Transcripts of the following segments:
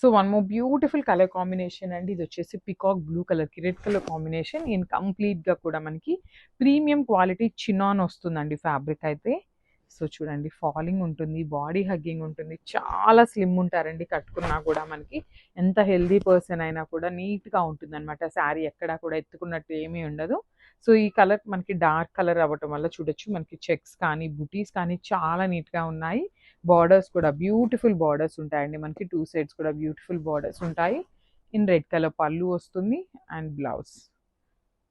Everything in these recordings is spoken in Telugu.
So one more beautiful colour combination అండి. ఇది వచ్చేసి పికాక్ బ్లూ కలర్కి రెడ్ కలర్ కాంబినేషన్. ఇన్ కంప్లీట్గా కూడా మనకి ప్రీమియం క్వాలిటీ చినాన్ వస్తుందండి ఫ్యాబ్రిక్ అయితే. సో చూడండి, ఫాలింగ్ ఉంటుంది, బాడీ హగ్గింగ్ ఉంటుంది, చాలా స్లిమ్ ఉంటారండి కట్టుకున్నా కూడా. మనకి ఎంత హెల్దీ పర్సన్ అయినా కూడా నీట్గా ఉంటుంది అనమాట. శారీ ఎక్కడా కూడా ఎత్తుకున్నట్టు ఏమీ ఉండదు. సో ఈ కలర్ మనకి డార్క్ కలర్ అవ్వటం వల్ల చూడొచ్చు మనకి చెక్స్ కానీ బుటీస్ కానీ చాలా నీట్గా ఉన్నాయి. బార్డర్స్ కూడా బ్యూటిఫుల్ బార్డర్స్ ఉంటాయండి మనకి. 2 సైడ్స్ కూడా బ్యూటిఫుల్ బార్డర్స్ ఉంటాయి. ఇన్ రెడ్ కలర్ పళ్ళు వస్తుంది and blouse.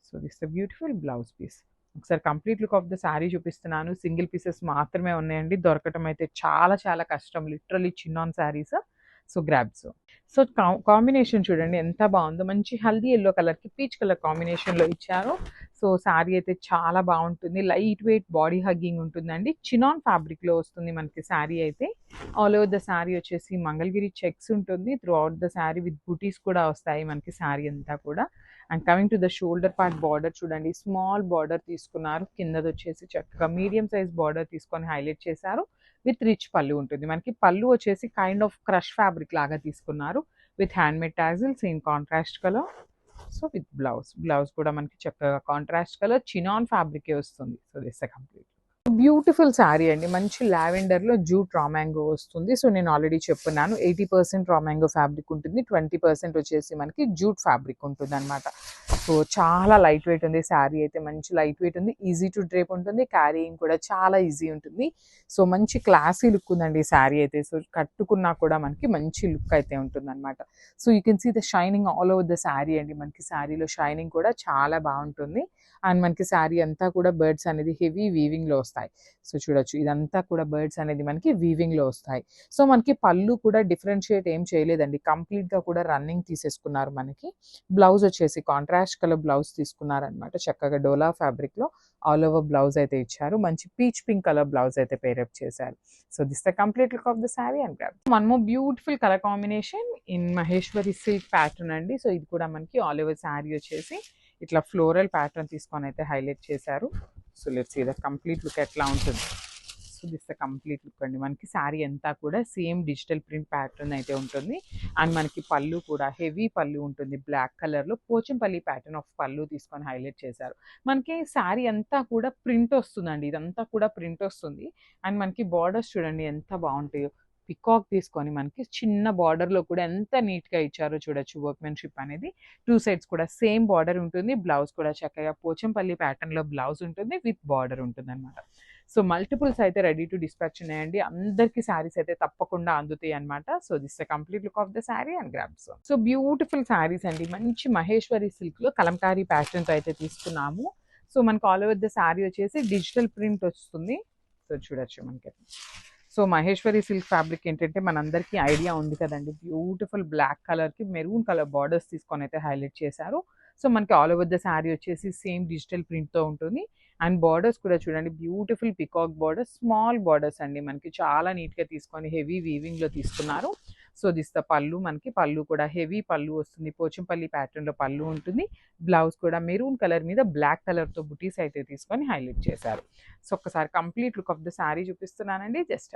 So this the beautiful blouse piece. ఒకసారి complete look of the sari చూపిస్తున్నాను. సింగిల్ పీసెస్ మాత్రమే ఉన్నాయండి, దొరకటం అయితే చాలా చాలా కష్టం. Literally chinon saris. So grabs. So combination చూడండి ఎంత బాగుందో. మంచి హల్దీ ఎల్లో కలర్కి పీచ్ కలర్ కాంబినేషన్లో ఇచ్చారు. సో శారీ అయితే చాలా బాగుంటుంది. లైట్ వెయిట్ బాడీ హగ్గింగ్ ఉంటుందండి. చినాన్ ఫ్యాబ్రిక్లో వస్తుంది మనకి శారీ అయితే. ఆల్ ఓవర్ ద శారీ వచ్చేసి మంగళగిరి చెక్స్ ఉంటుంది. Through out the sari with బుటీస్ కూడా వస్తాయి మనకి శారీ అంతా కూడా. And coming to the shoulder part border చూడండి, స్మాల్ బార్డర్ తీసుకున్నారు. కిందది వచ్చేసి చక్కగా మీడియం సైజ్ బార్డర్ తీసుకొని హైలైట్ చేశారు. విత్ రిచ్ పళ్ళు ఉంటుంది మనకి. పళ్ళు వచ్చేసి కైండ్ ఆఫ్ క్రష్ ఫ్యాబ్రిక్ లాగా తీసుకున్నారు with handmade tassels in contrast colour. So with blouse కూడా మనకి చక్కగా కాంట్రాస్ట్ కలర్ చినాన్ ఫ్యాబ్రికే వస్తుంది. So this complete beautiful sari అండి. మంచి లావెండర్లో జూట్ రామాంగో వస్తుంది. సో నేను ఆల్రెడీ చెప్పున్నాను 80% రామాంగో ఫ్యాబ్రిక్ ఉంటుంది, 20% వచ్చేసి మనకి జూట్ ఫ్యాబ్రిక్ ఉంటుంది అనమాట. సో చాలా లైట్ వెయిట్ ఉంది శారీ అయితే. మంచి లైట్ వెయిట్ ఉంది, ఈజీ టు డ్రేప్ ఉంటుంది, క్యారీయింగ్ కూడా చాలా ఈజీ ఉంటుంది. సో మంచి క్లాసీ లుక్ ఉందండి ఈ శారీ అయితే. సో కట్టుకున్నా కూడా మనకి మంచి లుక్ అయితే ఉంటుంది అనమాట. So you can see the shining all over the sari అండి. మనకి శారీలో షైనింగ్ కూడా చాలా బాగుంటుంది. అండ్ మనకి శారీ అంతా కూడా బర్డ్స్ అనేది హెవీ వీవింగ్లో వస్తాయి. సో చూడొచ్చు, ఇదంతా కూడా బర్డ్స్ అనేది మనకి వీవింగ్లో వస్తాయి. సో మనకి పళ్ళు కూడా డిఫరెన్షియేట్ ఏం చేయలేదండి, కంప్లీట్గా కూడా రన్నింగ్ తీసేసుకున్నారు మనకి. బ్లౌజ్ వచ్చేసి కాంట్రాస్ట్ కలర్ బ్లౌజ్ తీసుకున్నారనమాట. చక్కగా డోలా ఫ్యాబ్రిక్లో ఆల్ ఓవర్ బ్లౌజ్ అయితే ఇచ్చారు. మంచి పీచ్ పింక్ కలర్ బ్లౌజ్ అయితే పేరప్ చేశారు. So this the complete look of the sari and grab. One more beautiful colour combination in Maheshwari silk pattern అండి. సో ఇది కూడా మనకి ఆల్ ఓవర్ శారీ వచ్చేసి ఇట్లా ఫ్లోరల్ ప్యాటర్న్ తీసుకొని అయితే హైలైట్ చేశారు. So let's see the complete look ఎట్లా ఉంటుంది. So this the complete look అండి. మనకి శారీ అంతా కూడా సేమ్ డిజిటల్ ప్రింట్ ప్యాటర్న్ అయితే ఉంటుంది. అండ్ మనకి పళ్ళు కూడా హెవీ పళ్ళు ఉంటుంది, బ్లాక్ కలర్లో పోచంపల్లి ప్యాటర్న్ ఆఫ్ పళ్ళు తీసుకొని హైలైట్ చేశారు. మనకి శారీ అంతా కూడా ప్రింట్ వస్తుందండి, ఇదంతా కూడా ప్రింట్ వస్తుంది. అండ్ మనకి బార్డర్స్ చూడండి ఎంత బాగుంటాయో. పికాక్ తీసుకొని మనకి చిన్న బార్డర్లో కూడా ఎంత నీట్గా ఇచ్చారో చూడొచ్చు. వర్క్మెన్షిప్ అనేది 2 సైడ్స్ కూడా సేమ్ బార్డర్ ఉంటుంది. బ్లౌజ్ కూడా చక్కగా పోచంపల్లి ప్యాటర్న్లో బ్లౌజ్ ఉంటుంది విత్ బార్డర్ ఉంటుంది అనమాట. సో మల్టిపుల్స్ అయితే రెడీ టు డిస్పాచ్ ఉన్నాయండి. అందరికీ శారీస్ అయితే తప్పకుండా అందుతాయి అనమాట. So this the complete look of the sari and grabs. So beautiful saris అండి. మంచి మహేశ్వరి సిల్క్లో కలంకారీ ప్యాటర్న్తో అయితే తీసుకున్నాము. సో మనకు ఆల్ ఓవర్ ద శారీ వచ్చేసి డిజిటల్ ప్రింట్ వస్తుంది. సో చూడొచ్చు మనకి. సో మహేశ్వరి సిల్క్ ఫ్యాబ్రిక్ ఏంటంటే మనందరికీ ఐడియా ఉంది కదండి. బ్యూటిఫుల్ బ్లాక్ కలర్కి మెరూన్ కలర్ బార్డర్స్ తీసుకొని అయితే హైలైట్ చేశారు. సో మనకి ఆల్ ఓవర్ ద శారీ వచ్చేసి సేమ్ డిజిటల్ ప్రింట్తో ఉంటుంది. అండ్ బార్డర్స్ కూడా చూడండి, beautiful peacock borders, small borders అండి మనకి. చాలా నీట్గా తీసుకొని హెవీ వీవింగ్లో తీసుకున్నారు. సో దిస్ ద పళ్ళు. మనకి పళ్ళు కూడా హెవీ పళ్ళు వస్తుంది, పోచంపల్లి ప్యాటర్న్లో పళ్ళు ఉంటుంది. బ్లౌజ్ కూడా మెరూన్ కలర్ మీద బ్లాక్ కలర్తో బుటీస్ అయితే తీసుకొని హైలైట్ చేశారు. సో ఒక్కసారి complete look of the sari చూపిస్తున్నానండి. జస్ట్